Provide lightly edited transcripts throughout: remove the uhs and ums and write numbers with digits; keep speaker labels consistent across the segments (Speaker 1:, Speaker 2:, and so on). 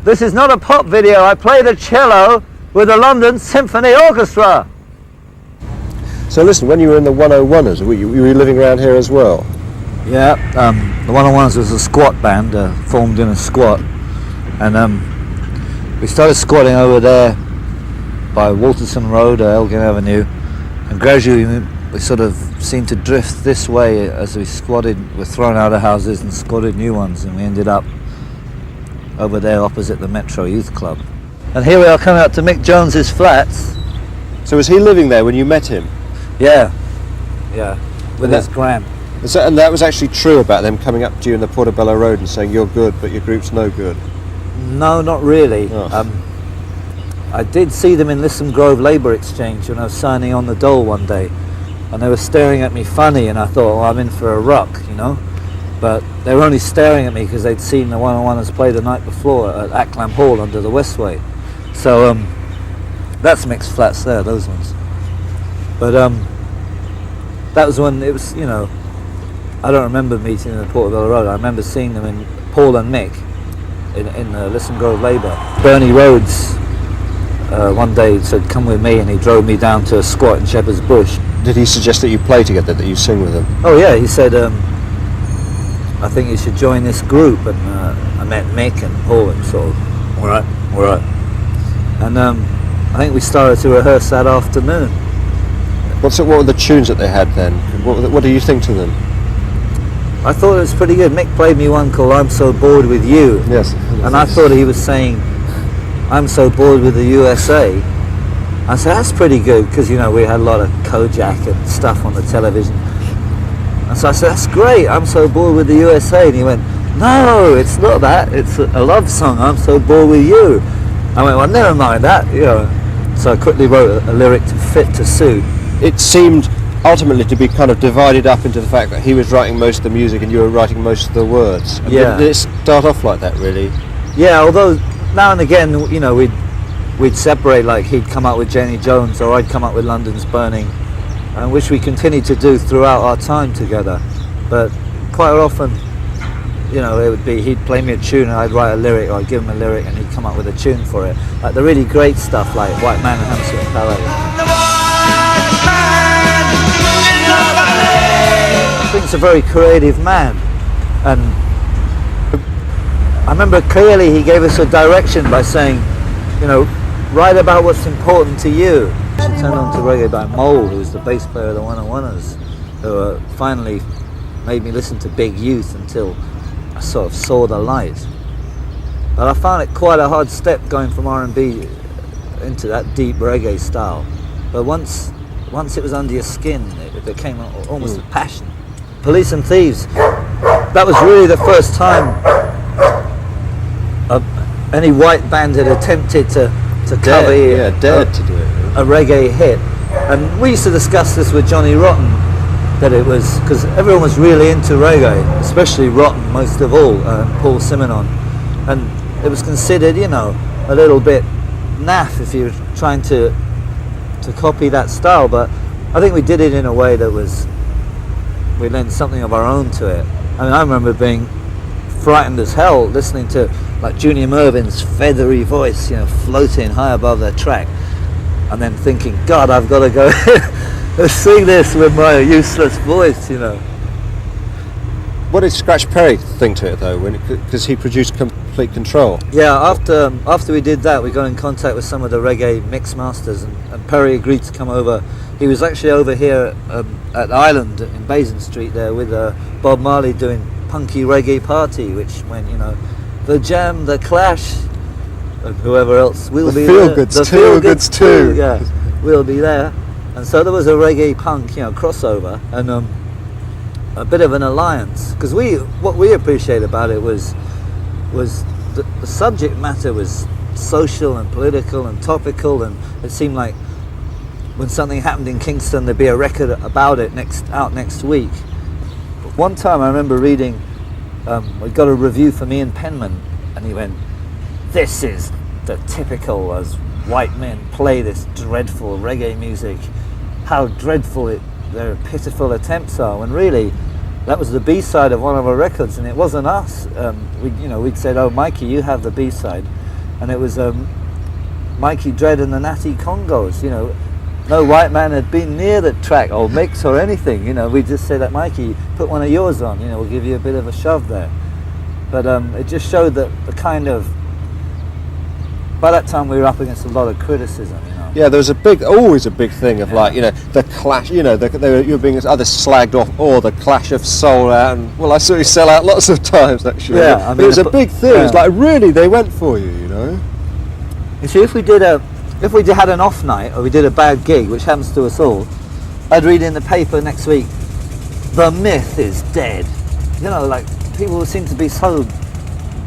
Speaker 1: This is not a pop video. I play the cello with the London Symphony Orchestra.
Speaker 2: So listen, when you were in the 101ers, were you living around here as well?
Speaker 1: Yeah, the 101ers was a squat band, formed in a squat, and we started squatting over there by Walterson Road, Elgin Avenue, and gradually we sort of seemed to drift this way as we squatted. We're thrown out of houses and squatted new ones, and we ended up over there opposite the Metro Youth Club. And here we are coming up to Mick Jones's flats.
Speaker 2: So was he living there when you met him?
Speaker 1: Yeah, with his gram.
Speaker 2: And that was actually true about them coming up to you in the Portobello Road and saying you're good but your group's no good?
Speaker 1: No, not really.
Speaker 2: Oh.
Speaker 1: I did see them in Lissom Grove Labour Exchange when I was signing on the dole one day, and they were staring at me funny, and I thought, well, I'm in for a rock, you know. But they were only staring at me because they'd seen the 101ers play the night before at Acklam Hall under the Westway. So that's Mick's flats there, those ones. But that was when it was, you know, I don't remember meeting them in Portobello Road. I remember seeing them in Paul and Mick in Lissom Grove Labour. Bernie Rhodes one day said, come with me, and he drove me down to a squat in Shepherd's Bush.
Speaker 2: Did he suggest that you play together, that you sing with him?
Speaker 1: Oh yeah, he said, I think you should join this group, and I met Mick and Paul and sort of, all right. And I think we started to rehearse that afternoon.
Speaker 2: What were the tunes that they had then? What do you think to them?
Speaker 1: I thought it was pretty good. Mick played me one called I'm So Bored With You.
Speaker 2: Yes.
Speaker 1: And I thought he was saying, I'm so bored with the USA. I said, that's pretty good, because, you know, we had a lot of Kojak and stuff on the television. And so I said, that's great, I'm so bored with the USA. And he went, no, it's not that, it's a love song, I'm so bored with you. I went, well, never mind that, you know. So I quickly wrote a lyric to fit to suit.
Speaker 2: It seemed ultimately to be kind of divided up into the fact that he was writing most of the music and you were writing most of the words. And
Speaker 1: yeah.
Speaker 2: Did it start off like that, really?
Speaker 1: Yeah, although now and again, you know, we'd separate, like he'd come up with Jenny Jones or I'd come up with London's Burning, and which we continued to do throughout our time together. But quite often, you know, it would be he'd play me a tune and I'd write a lyric, or I'd give him a lyric and he'd come up with a tune for it. Like the really great stuff like White Man and Hamster Ballet. I think he's a very creative man, and I remember clearly he gave us a direction by saying, you know, write about what's important to you. I turned on to reggae by Mole, who was the bass player of the 101ers, who finally made me listen to Big Youth until I sort of saw the light. But I found it quite a hard step going from R&B into that deep reggae style. But once it was under your skin, it became almost a passion. Police and Thieves, that was really the first time any white band had attempted to cover
Speaker 2: dared to do it.
Speaker 1: A reggae hit. And we used to discuss this with Johnny Rotten, that it was, because everyone was really into reggae, especially Rotten most of all, Paul Simonon. And it was considered, you know, a little bit naff if you were trying to copy that style, but I think we did it in a way that was, we lent something of our own to it. I mean, I remember being frightened as hell listening to like Junior Mervin's feathery voice, you know, floating high above the track, and then thinking, God, I've got to go sing this with my useless voice, you know.
Speaker 2: What did Scratch Perry think to it though, because he produced Complete Control? Yeah,
Speaker 1: after we did that, we got in contact with some of the reggae mix masters, and Perry agreed to come over. He was actually over here at Island in Basin Street there with Bob Marley doing Punky Reggae Party, which went, you know, The Jam, The Clash, and whoever else will be there.
Speaker 2: The Feel Goods too.
Speaker 1: Yeah, we'll be there. And so there was a reggae punk, you know, crossover, and a bit of an alliance, because what we appreciate about it was the subject matter was social and political and topical, and it seemed like when something happened in Kingston there'd be a record about it out next week. But one time I remember reading, we got a review from Ian Penman, and he went, this is the typical as white men play this dreadful reggae music, how dreadful their pitiful attempts are, when really that was the B-side of one of our records, and it wasn't us. We'd said, oh Mikey, you have the B-side, and it was Mikey Dread and the Natty Congos. You know, no white man had been near the track or mix or anything. You know, we just said that, Mikey, put one of yours on. You know, we'll give you a bit of a shove there. But it just showed that the kind of, by that time we were up against a lot of criticism, you know.
Speaker 2: Yeah, there was always a big thing of like, you know, the clash, you know, you were being either slagged off or the clash of soul out, and well, I saw you sell out lots of times actually.
Speaker 1: Yeah, I mean,
Speaker 2: it was a big thing.
Speaker 1: Yeah.
Speaker 2: It's like really they went for you, you know.
Speaker 1: You see, if we had an off night or we did a bad gig, which happens to us all, I'd read in the paper next week, the myth is dead. You know, like people seem to be so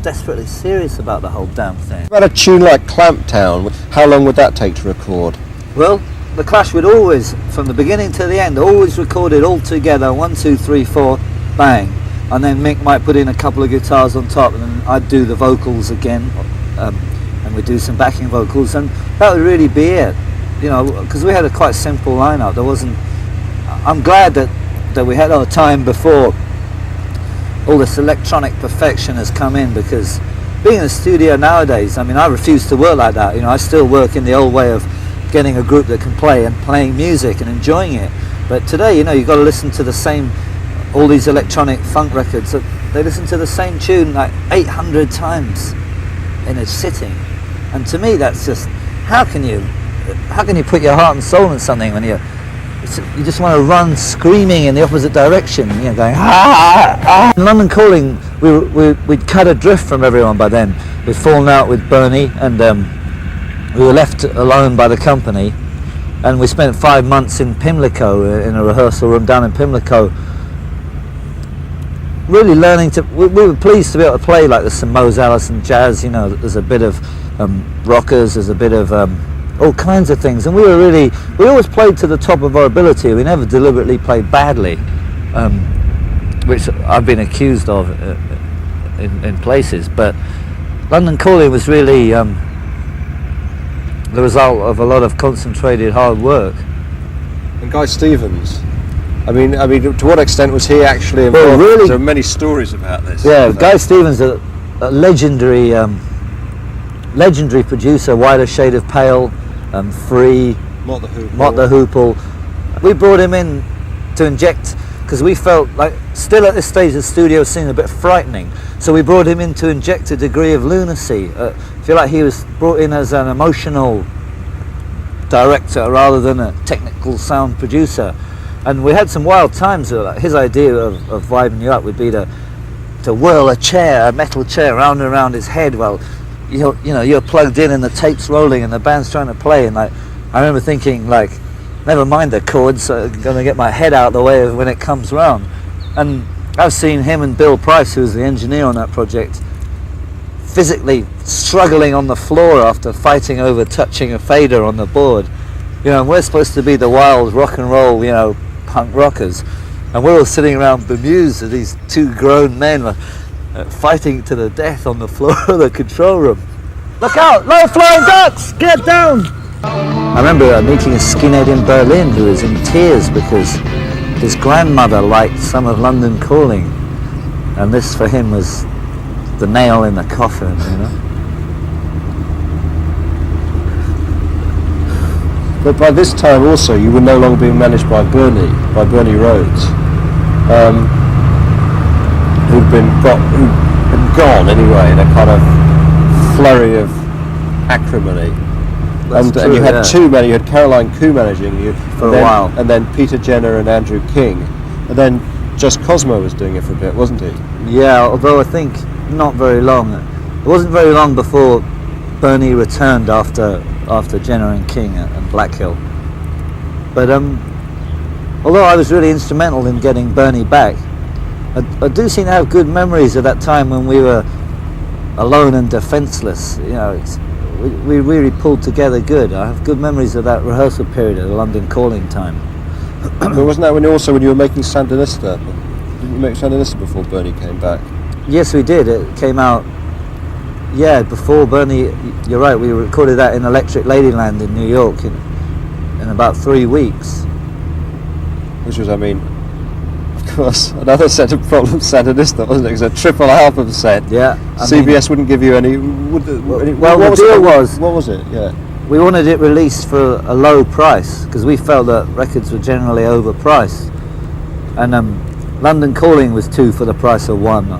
Speaker 1: desperately serious about the whole damn thing.
Speaker 2: About a tune like Clamptown, how long would that take to record?
Speaker 1: Well, the Clash would always, from the beginning to the end, always record it all together, 1, 2, 3, 4, bang. And then Mick might put in a couple of guitars on top, and then I'd do the vocals again, and we'd do some backing vocals, and that would really be it. You know, because we had a quite simple lineup. There wasn't. I'm glad that we had our time before all this electronic perfection has come in, because being in the studio nowadays, I mean, I refuse to work like that. You know, I still work in the old way of getting a group that can play and playing music and enjoying it. But today, you know, you've got to listen to the same, all these electronic funk records, they listen to the same tune like 800 times in a sitting. And to me, that's just, how can you put your heart and soul in something when you just want to run screaming in the opposite direction, you know, going In London Calling, we'd cut adrift from everyone by then. We'd fallen out with Bernie, and we were left alone by the company, and we spent 5 months in Pimlico, in a rehearsal room down in Pimlico, really learning to, we were pleased to be able to play like the some Mose Allison jazz, you know, there's a bit of rockers, there's a bit of all kinds of things, and we always played to the top of our ability. We never deliberately played badly, which I've been accused of in places, but London Calling was really the result of a lot of concentrated hard work.
Speaker 2: And Guy Stevens, I mean, to what extent was he actually involved? Well, really, there are many stories about this.
Speaker 1: Yeah, Guy Stevens, a legendary producer, Wider Shade of Pale, Free,
Speaker 2: Mott the
Speaker 1: Hoople. We brought him in to inject, because we felt like, still at this stage the studio seemed a bit frightening, so we brought him in to inject a degree of lunacy. I feel like he was brought in as an emotional director rather than a technical sound producer, and we had some wild times. His idea of vibing you up would be to whirl a metal chair round and around his head while you're plugged in and the tape's rolling and the band's trying to play, and like I remember thinking, like, never mind the chords, I'm going to get my head out of the way when it comes round. And I've seen him and Bill Price, who was the engineer on that project, physically struggling on the floor after fighting over touching a fader on the board. You know, and we're supposed to be the wild rock and roll, you know, punk rockers, and we're all sitting around bemused at these two grown men fighting to the death on the floor of the control room. Look out! Low flying ducks! Get down! I remember meeting a skinhead in Berlin who was in tears because his grandmother liked some of London Calling, and this for him was the nail in the coffin, you know.
Speaker 2: But by this time also you were no longer being managed by Bernie Rhodes, who'd been gone anyway in a kind of flurry of acrimony. And you had two men. You had Caroline Koo managing you
Speaker 1: for a while,
Speaker 2: and then Peter Jenner and Andrew King, and then just Cosmo was doing it for a bit, wasn't he?
Speaker 1: Yeah, although I think not very long. It wasn't very long before Bernie returned after Jenner and King and Black Hill. But although I was really instrumental in getting Bernie back, I do seem to have good memories of that time when we were alone and defenceless. You know, we really pulled together good. I have good memories of that rehearsal period at the London Calling time.
Speaker 2: But wasn't that when you were making Sandinista? Didn't you make Sandinista before Bernie came back?
Speaker 1: Yes, we did. It came out, yeah, before Bernie. You're right. We recorded that in Electric Ladyland in New York in about 3 weeks.
Speaker 2: Which was, I mean, was another set of problems, Sandinista, wasn't it? It was a triple album set.
Speaker 1: Yeah.
Speaker 2: CBS wouldn't give you any.
Speaker 1: Well, the deal was.
Speaker 2: What was it? Yeah.
Speaker 1: We wanted it released for a low price because we felt that records were generally overpriced, and London Calling was 2 for the price of 1,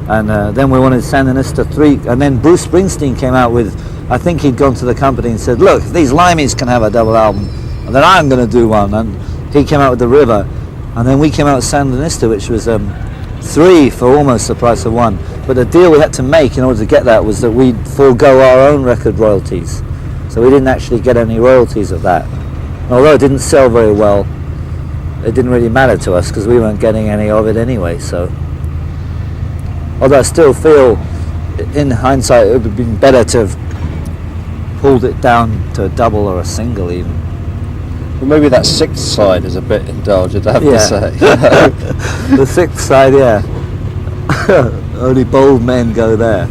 Speaker 1: and then we wanted Sandinista 3, and then Bruce Springsteen came out with, I think he'd gone to the company and said, look, if these Limeys can have a double album, then I'm going to do one, and he came out with The River, and then we came out with Sandinista, which was 3 for almost the price of 1, but the deal we had to make in order to get that was that we'd forego our own record royalties. So we didn't actually get any royalties of that. Although it didn't sell very well, it didn't really matter to us because we weren't getting any of it anyway. So, although I still feel, in hindsight, it would have been better to have pulled it down to a double or a single even.
Speaker 2: Well, maybe that 6th side is a bit indulgent, I have to say.
Speaker 1: The 6th side, yeah. Only bold men go there.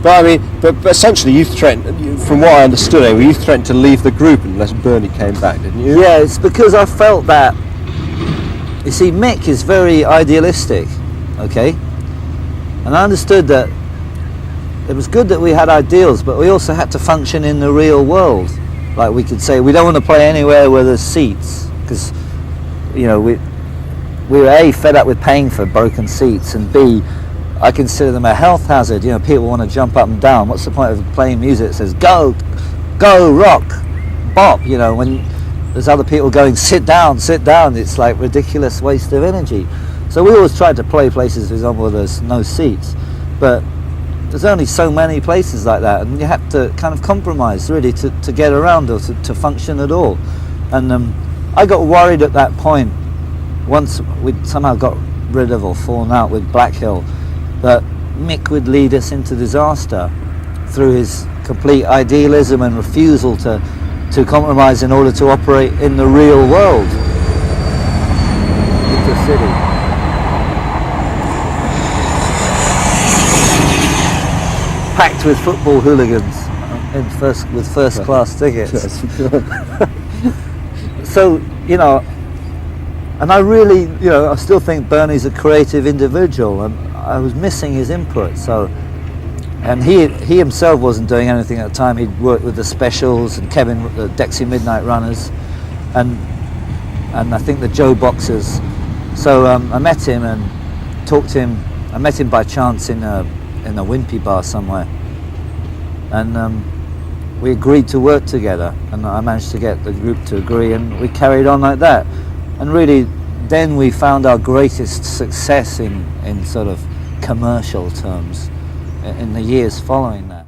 Speaker 2: But I mean, but essentially you threatened, from what I understood, you threatened to leave the group unless Bernie came back, didn't you?
Speaker 1: Yeah, it's because I felt that, you see, Mick is very idealistic, okay? And I understood that it was good that we had ideals, but we also had to function in the real world. Like we could say, we don't want to play anywhere where there's seats, because, you know, we were A, fed up with paying for broken seats, and B, I consider them a health hazard. You know, people want to jump up and down. What's the point of playing music that says go, go, rock, bop? You know, when there's other people going sit down. It's like ridiculous waste of energy. So we always tried to play places, for example, where there's no seats, but there's only so many places like that, and you have to kind of compromise really to get around or to function at all. And I got worried at that point once we'd somehow got rid of or fallen out with Black Hill, that Mick would lead us into disaster through his complete idealism and refusal to compromise in order to operate in the real world. Intercity. Packed with football hooligans with first class tickets. So, you know, and I really, you know, I still think Bernie's a creative individual, and I was missing his input. So, and he himself wasn't doing anything at the time. He'd worked with the Specials and Kevin, the Dexy Midnight Runners, and I think the Joe Boxers. So I met him and talked to him. I met him by chance in a Wimpy bar somewhere, and we agreed to work together. And I managed to get the group to agree, and we carried on like that. And really, then we found our greatest success in sort of commercial terms in the years following that.